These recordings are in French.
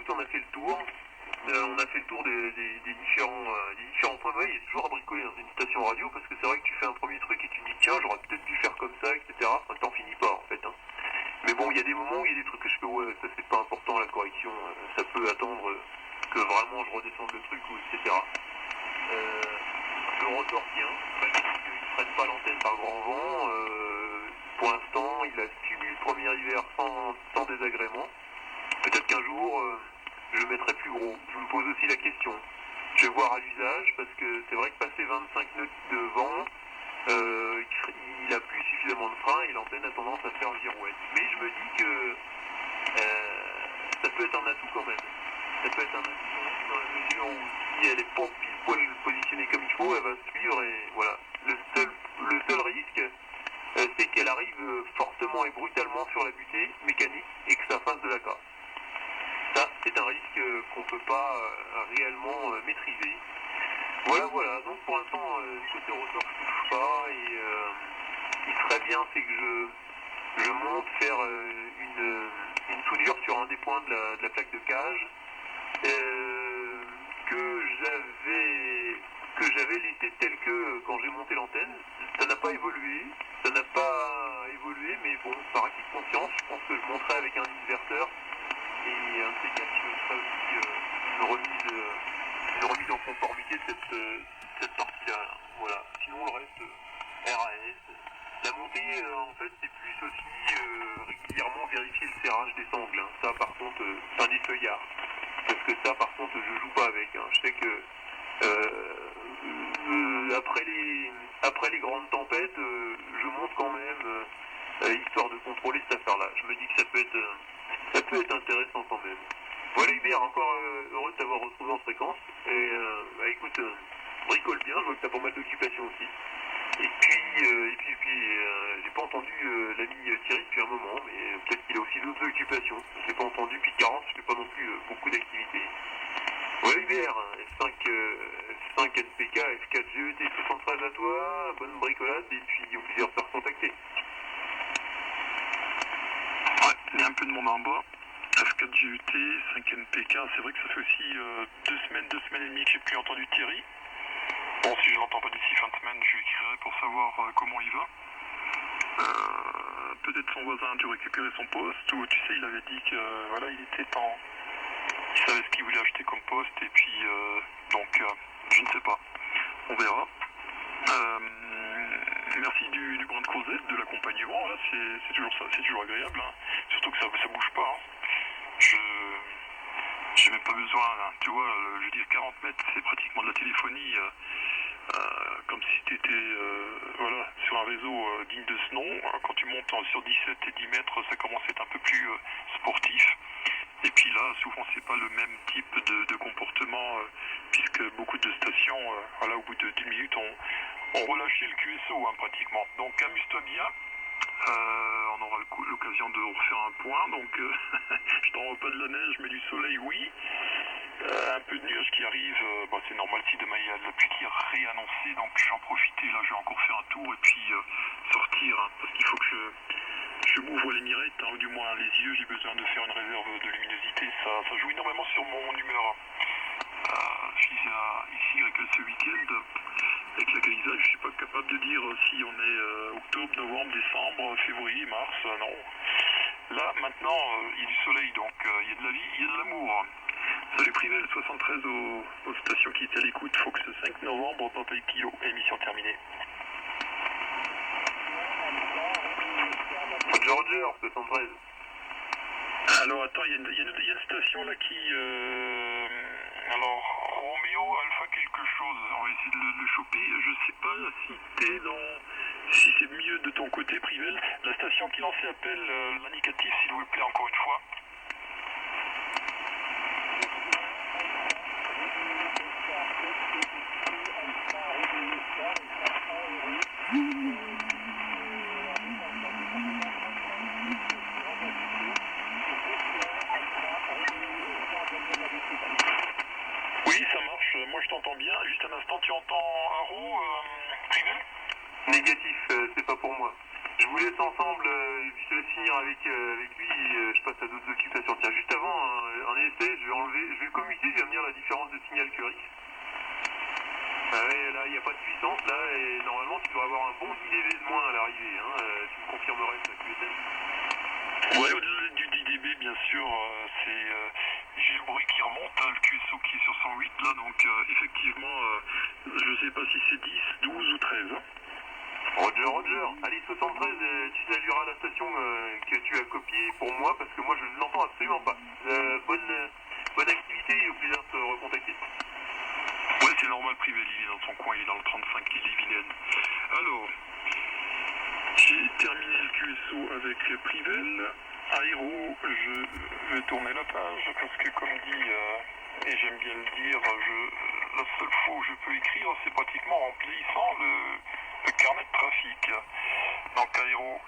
écoute, on a fait le tour. On a fait le tour des différents points. Ouais, il y a toujours à bricoler dans une station radio, parce que c'est vrai que tu fais un premier truc et tu te dis tiens, j'aurais peut-être dû faire comme ça, etc. Enfin, t'en finis pas en fait. Hein. Mais bon, il y a des moments où il y a des trucs que je fais, ouais, ça c'est pas important, la correction, ça peut attendre que vraiment je redescende le truc, ou etc. Le rotor tient, malgré qu'il ne prenne pas l'antenne par grand vent. Pour l'instant, il a subi le premier hiver sans désagrément. Peut-être qu'un jour, je mettrai plus gros. Je me pose aussi la question. Je vais voir à l'usage, parce que c'est vrai que passer 25 nœuds de vent, il a plus suffisamment de frein et l'antenne a tendance à faire girouette. Mais je me dis que ça peut être un atout quand même. Ça peut être un atout quand même, dans la mesure où si elle est pas pile poil positionnée comme il faut, elle va suivre et voilà. Le seul risque, c'est qu'elle arrive fortement et brutalement sur la butée mécanique et que ça fasse de la casse. Ça, c'est un risque qu'on ne peut pas réellement maîtriser. Voilà. Donc pour l'instant, côté rotor, je ne touche pas. Et ce qui serait bien, c'est que je monte faire une soudure sur un des points de la plaque de cage que j'avais laissé tel que quand j'ai monté l'antenne. Ça n'a pas évolué. Mais bon, par acquis de conscience, je pense que je monterai avec un inverteur. Et un de ces quatre, je ferai aussi une remise en conformité de cette partie-là. Voilà. Sinon, le reste, RAS. La montée, en fait, c'est plus aussi régulièrement vérifier le serrage des sangles. Hein. Ça, par contre, c'est un des feuillards. Parce que ça, par contre, je joue pas avec. Hein. Je sais que après les grandes tempêtes, je monte quand même, histoire de contrôler cette affaire-là. Je me dis que ça peut être intéressant quand même. Voilà Hubert, encore heureux de t'avoir retrouvé en fréquence. Et écoute, bricole bien, je vois que t'as pas mal d'occupations aussi. Et puis j'ai pas entendu l'ami Thierry depuis un moment, mais peut-être qu'il a aussi d'autres occupations. Je l'ai pas entendu depuis 40, je fais pas non plus beaucoup d'activités. Ouais Hubert, F5 NPK, F4 GET, 73 à toi, bonne bricolade, et puis au plaisir de te recontacter. Ouais, il y a un peu de monde en bas. F4 GET, 5 NPK, c'est vrai que ça fait aussi 2 semaines et demie que j'ai plus entendu Thierry. Bon, si je l'entends pas d'ici fin de semaine, je lui écrirai pour savoir comment il va. Peut-être son voisin a dû récupérer son poste, ou tu sais, il avait dit que voilà, il savait ce qu'il voulait acheter comme poste, et puis donc je ne sais pas. On verra. Merci du brin de causette, de l'accompagnement, là, c'est toujours ça, c'est toujours agréable, hein. Surtout que ça bouge pas. Hein. J'ai même pas besoin, hein. Tu vois, je veux dire 40 mètres, c'est pratiquement de la téléphonie, comme si tu étais sur un réseau digne de ce nom. Quand tu montes sur 17 et 10 mètres, ça commence à être un peu plus sportif. Et puis là, souvent, c'est pas le même type de comportement, puisque beaucoup de stations, au bout de 10 minutes, ont relâché le QSO, hein, pratiquement. Donc, amuse-toi bien. On aura l'occasion de refaire un point. Donc, je t'en veux pas de la neige, mais du soleil, oui. Un peu de nuages qui arrive, c'est normal si demain il y a de la pluie qui est réannoncée, donc je vais en profiter. Là, je vais encore faire un tour et puis sortir, hein, parce qu'il faut que je m'ouvre les mirettes, hein, ou du moins les yeux. J'ai besoin de faire une réserve de luminosité. Ça joue énormément sur mon humeur. Je suis ici avec ce week-end avec la grisage. Je suis pas capable de dire si on est octobre, novembre, décembre, février, mars. Non. Là, maintenant, il y a du soleil, donc il y a de la vie, il y a de l'amour. Salut Privel, 73 aux stations qui étaient à l'écoute. Fox 5 novembre, Papa Kilo, émission terminée. Roger, 73. Alors attends, il y a une station là qui... alors, Roméo Alpha quelque chose, on va essayer de le choper. Je sais pas si c'est mieux de ton côté, Privel. La station qui lançait appel l'indicatif, s'il vous plaît, encore une fois. Oui, ça marche. Moi, je t'entends bien. Juste un instant, tu entends un roux, Privel ? Négatif, c'est pas pour moi. Je vous laisse ensemble je te laisse finir avec lui et je passe à d'autres occupations. Tiens, juste avant, un essai, je vais commuter, je vais venir la différence de signal Curie. Ouais, là, il n'y a pas de puissance, là, et normalement, tu dois avoir un bon 10 dB de moins à l'arrivée, hein. Tu me confirmerais ça, QSL? Ouais, au-delà du 10 dB, bien sûr, j'ai le bruit qui remonte, hein, le QSO qui est sur 108, là, donc effectivement, je sais pas si c'est 10, 12 ou 13. Hein. Roger. Allez, 73, tu salueras la station que tu as copiée pour moi, parce que moi, je ne l'entends absolument pas. Bonne activité et au plaisir de te recontacter. Ouais, c'est normal, Privel, il est dans son coin, il est dans le 35, il est vilaine. Alors, j'ai terminé le QSO avec Privel. Aéro, je vais tourner la page, parce que comme dit, et j'aime bien le dire, la seule fois où je peux écrire, c'est pratiquement en remplissant le carnet de trafic. Donc Aéro,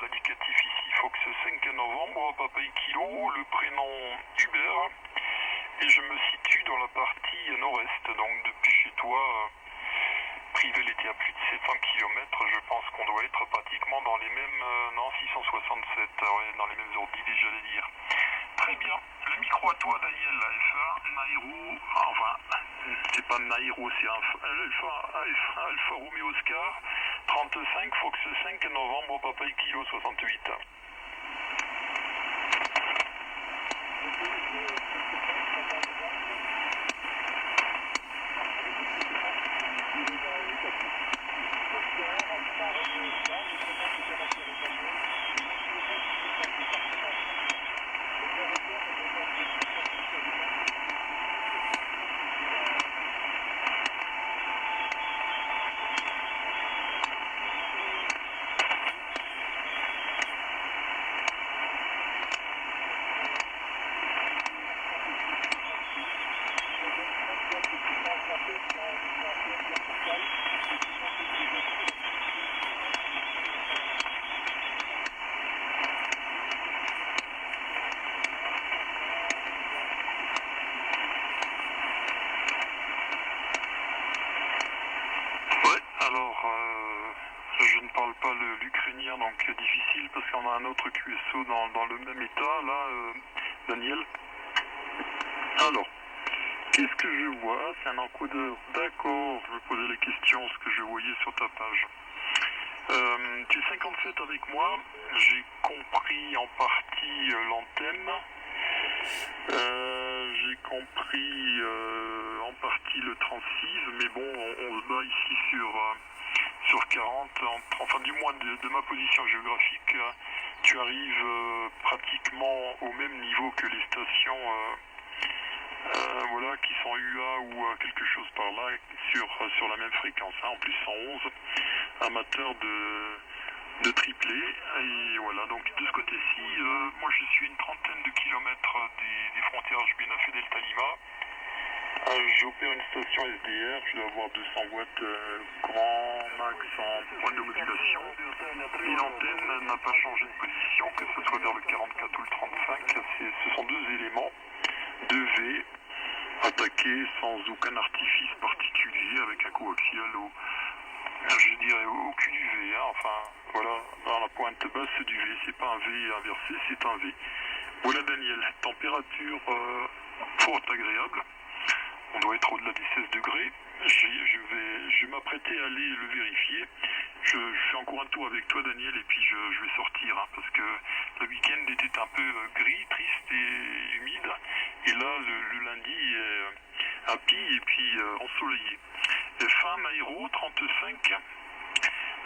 l'indicatif ici, Fox 5 novembre, Papa Kilo, le prénom Hubert, et je me situe dans la partie nord-est, donc depuis chez toi, Privel était à plus de 700 km, je pense qu'on doit être pratiquement dans les mêmes, non 667, ouais, dans les mêmes ordres, j'allais dire. Très bien, le micro à toi Daniel, F1, Nairo, enfin, c'est pas Nairo, c'est Alfa Romeo Oscar, 35, Fox 5 novembre, Papa Kilo 68. Je ne parle pas l'ukrainien, donc difficile parce qu'on a un autre QSO dans le même état, là, Daniel. Alors, qu'est-ce que je vois? C'est un encodeur. D'accord, je me posais les questions, ce que je voyais sur ta page. Tu es 57 avec moi, j'ai compris en partie l'antenne. J'ai compris en partie le transceive, mais bon, on se bat ici sur 40, enfin du moins de ma position géographique, tu arrives pratiquement au même niveau que les stations voilà, qui sont UA ou quelque chose par là sur la même fréquence, hein, en plus 111, amateur de triplé, et voilà, donc de ce côté-ci, moi je suis une trentaine de kilomètres des frontières HB9 et Delta Lima. J'opère une station SDR, je dois avoir 200 watts grand max en point de modulation, et l'antenne n'a pas changé de position, que ce soit vers le 44 ou le 35, ce sont deux éléments, 2V, attaqués sans aucun artifice particulier, avec un coaxial je dirais au cul du V, hein, enfin voilà, dans la pointe basse c'est du V, c'est pas un V inversé, c'est un V. Voilà Daniel, température fort agréable, on doit être au-delà des 16 degrés, je vais m'apprêter à aller le vérifier, je fais encore un tour avec toi Daniel et puis je vais sortir, hein, parce que le week-end était un peu gris, triste et humide, et là le lundi est happy et puis ensoleillé. Fin Aéro 35,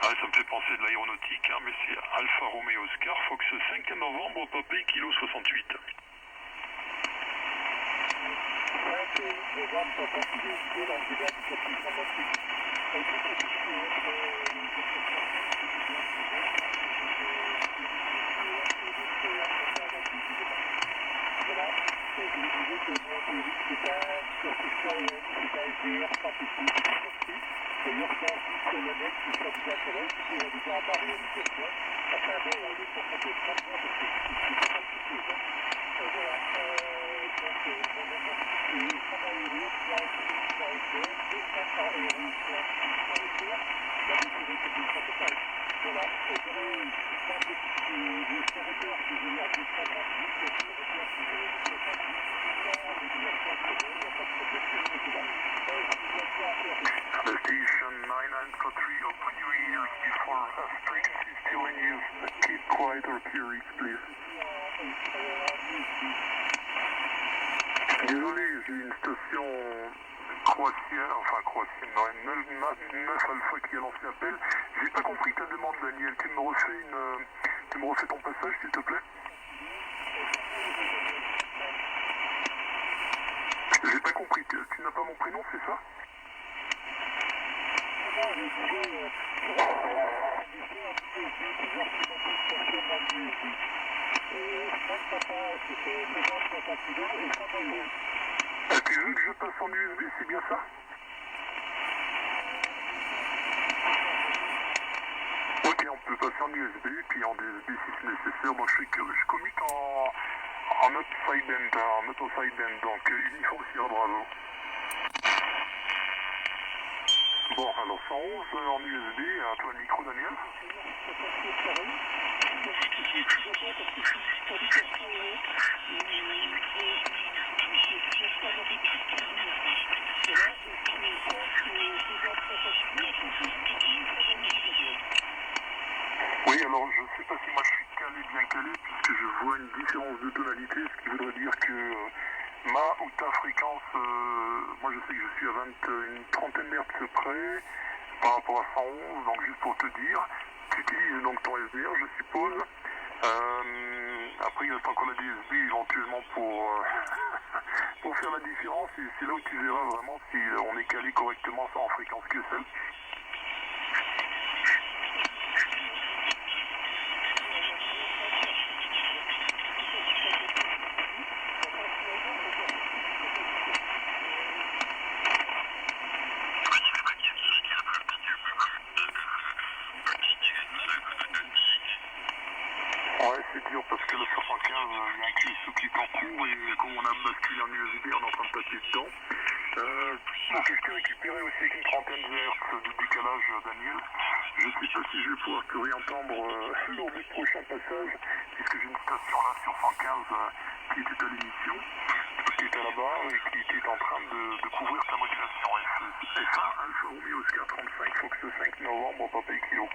ça me fait penser de l'aéronautique, hein, mais c'est Alfa Romeo Oscar, Fox 5 novembre, Papa Kilo 68. Station 993, open your ears before frequency still in use. Keep quiet or curious, please. Désolé, j'ai une station croatienne, enfin croatienne, non, 9 Alpha qui a lancé l'appel. J'ai pas compris ta demande, Daniel. Tu me refais ton passage, s'il te plaît? J'ai pas compris. Tu n'as pas mon prénom, c'est ça? Tu veux que je passe en USB, c'est bien ça? Ok, on peut passer en USB, puis en DSB si c'est nécessaire. Moi, je commute en upside en auto-sideband, donc uniforme Sierra Bravo. Bon, alors 111 en USB, à toi le micro, Daniel. Oui, alors je sais pas si moi je suis bien calé, puisque je vois une différence de tonalité, ce qui voudrait dire que ma ou ta fréquence, moi je sais que je suis à une trentaine d'hertz près par rapport à 111, donc juste pour te dire, tu utilises donc ton SDR, je suppose. Après il reste encore la DSB éventuellement pour faire la différence, et c'est là où tu verras vraiment si on est calé correctement en fréquence QSL. Ouais, c'est dur parce que le 75, il y a un QSO qui est en cours et comme on a basculé en USB, on est en train de passer dedans. Donc je t'ai récupéré aussi avec une trentaine de hertz de décalage, Daniel. Je ne sais pas si je vais pouvoir te réentendre lors du prochain passage, puisque j'ai une station là sur 115 qui était à l'émission, qui était à la barre et qui était en train de couvrir ta modulation. F1, Alfa Romeo Oscar 35, Fox 5, novembre, Papa et Kilo.